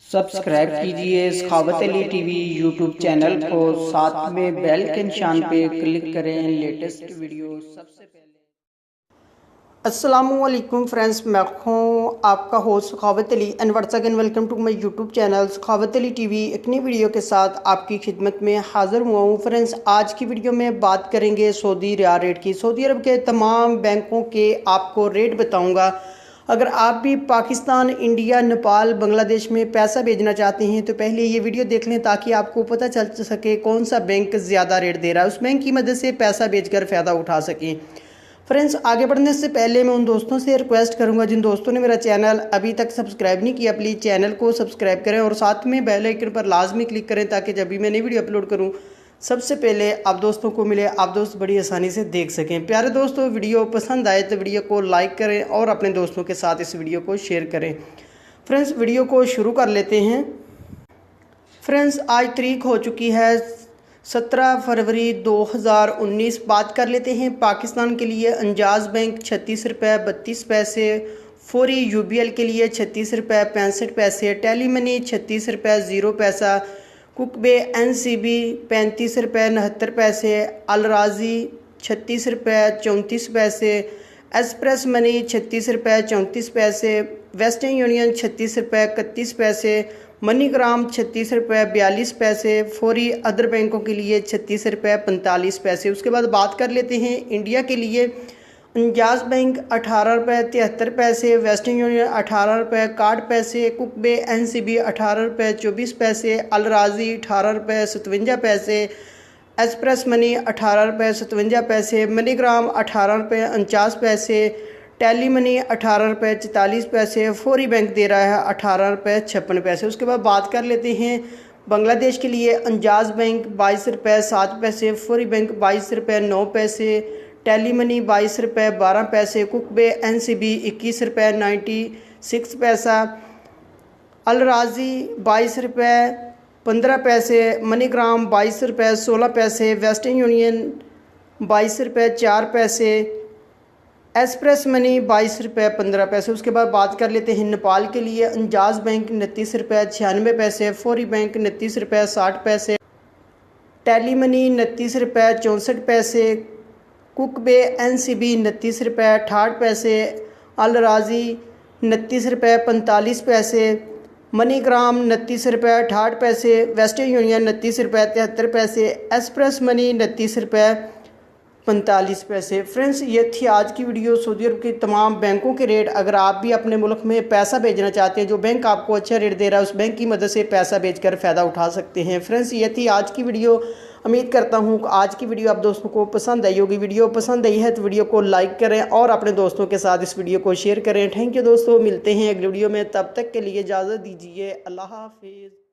Subscribe कीजिए सखावत Ali TV YouTube channel को, साथ में बेल के निशान पे क्लिक करें लेटेस्ट वीडियो सबसे पहले। अस्सलामुअलैकुम फ्रेंड्स, मैं हूँ आपका host Sakhawat Ali and once again welcome to my YouTube channel Sakhawat Ali TV. एक नई वीडियो के साथ आपकी खिदमत में हाजिर हुआ हूँ। फ्रेंड्स, आज की वीडियो में बात करेंगे सऊदी रियाल रेट की। सऊदी अरब के तमाम बैंकों के आपको रेट बताऊँगा। अगर आप भी पाकिस्तान, इंडिया, नेपाल, बांग्लादेश में पैसा भेजना चाहते हैं तो पहले ये वीडियो देख लें ताकि आपको पता चल सके कौन सा बैंक ज़्यादा रेट दे रहा है, उस बैंक की मदद से पैसा भेजकर फ़ायदा उठा सकें। फ्रेंड्स, आगे बढ़ने से पहले मैं उन दोस्तों से रिक्वेस्ट करूंगा जिन दोस्तों ने मेरा चैनल अभी तक सब्सक्राइब नहीं किया, प्लीज़ चैनल को सब्सक्राइब करें और साथ में बेल आइकन पर लाजमी क्लिक करें ताकि जब भी मैं नई वीडियो अपलोड करूं सबसे पहले आप दोस्तों को मिले, आप दोस्त बड़ी आसानी से देख सकें। प्यारे दोस्तों, वीडियो पसंद आए तो वीडियो को लाइक करें और अपने दोस्तों के साथ इस वीडियो को शेयर करें। फ्रेंड्स, वीडियो को शुरू कर लेते हैं। फ्रेंड्स, आज तारीख हो चुकी है 17 फरवरी 2019। बात कर लेते हैं पाकिस्तान के लिए। अंजाज बैंक 36 रुपये 32 पैसे, फौरी यूबीएल के लिए 36 रुपये 65 पैसे, टेली मनी 36 रुपये 0 पैसा, कुकबे एनसीबी 35 रुपये 69 पैसे, अलराजी 36 रुपये 34 पैसे, एक्सप्रेस मनी 36 रुपये 34 पैसे, वेस्टर्न यूनियन 36 रुपये 31 पैसे, मनीग्राम 36 रुपये 42 पैसे, फौरी अदर बैंकों के लिए 36 रुपये 45 पैसे। उसके बाद बात कर लेते हैं इंडिया के लिए। अंजाज बैंक 18 रुपये 73 पैसे, वेस्टर्न यूनियन 18 रुपये 61 पैसे, कुकबे एनसीबी 18 रुपये 24 पैसे, अलराजी 18 रुपये 57 पैसे, एक्सप्रेस मनी 18 रुपये 57 पैसे, मनीग्राम 18 रुपये 49 पैसे, टेली मनी 18 रुपये 44 पैसे, फौरी बैंक दे रहा है 18 रुपये 56 पैसे। उसके बाद बात कर लेते हैं बांग्लादेश के लिए। अंजाज बैंक 22 रुपये 7 पैसे, फौरी बैंक 22 रुपये 9 पैसे, टेली मनी 22 रुपये 12 पैसे, कुकबे एनसीबी 21 रुपये 96 पैसा, अलराजी 22 रुपये 15 पैसे, मनीग्राम 22 रुपये 16 पैसे, वेस्टर्न यूनियन 22 रुपये 4 पैसे, एक्सप्रेस मनी 22 रुपये 15 पैसे। उसके बाद बात कर लेते हैं नेपाल के लिए। अंजाज बैंक 29 रुपये 96 पैसे, फौरी बैंक 29 रुपये 60 पैसे, टेली मनी 29 रुपये 64 पैसे, कुकबे एनसीबी 29 रुपये 68 पैसे, अलराजी 29 रुपये 45 पैसे, मनीग्राम 29 रुपये 68 पैसे, वेस्टर्न यूनियन 29 रुपये 73 पैसे, एक्सप्रेस मनी 29 रुपये 45 पैसे। फ्रेंड्स, ये थी आज की वीडियो सऊदी अरब के तमाम बैंकों के रेट। अगर आप भी अपने मुल्क में पैसा भेजना चाहते हैं, जो बैंक आपको अच्छा रेट दे रहा है उस बैंक की मदद से पैसा भेजकर फ़ायदा उठा सकते हैं। फ्रेंड्स, ये थी आज की वीडियो। उम्मीद करता हूँ आज की वीडियो आप दोस्तों को पसंद आई होगी। वीडियो पसंद आई है तो वीडियो को लाइक करें और अपने दोस्तों के साथ इस वीडियो को शेयर करें। थैंक यू दोस्तों, मिलते हैं अगली वीडियो में। तब तक के लिए इजाज़त दीजिए। अल्लाह हाफिज़।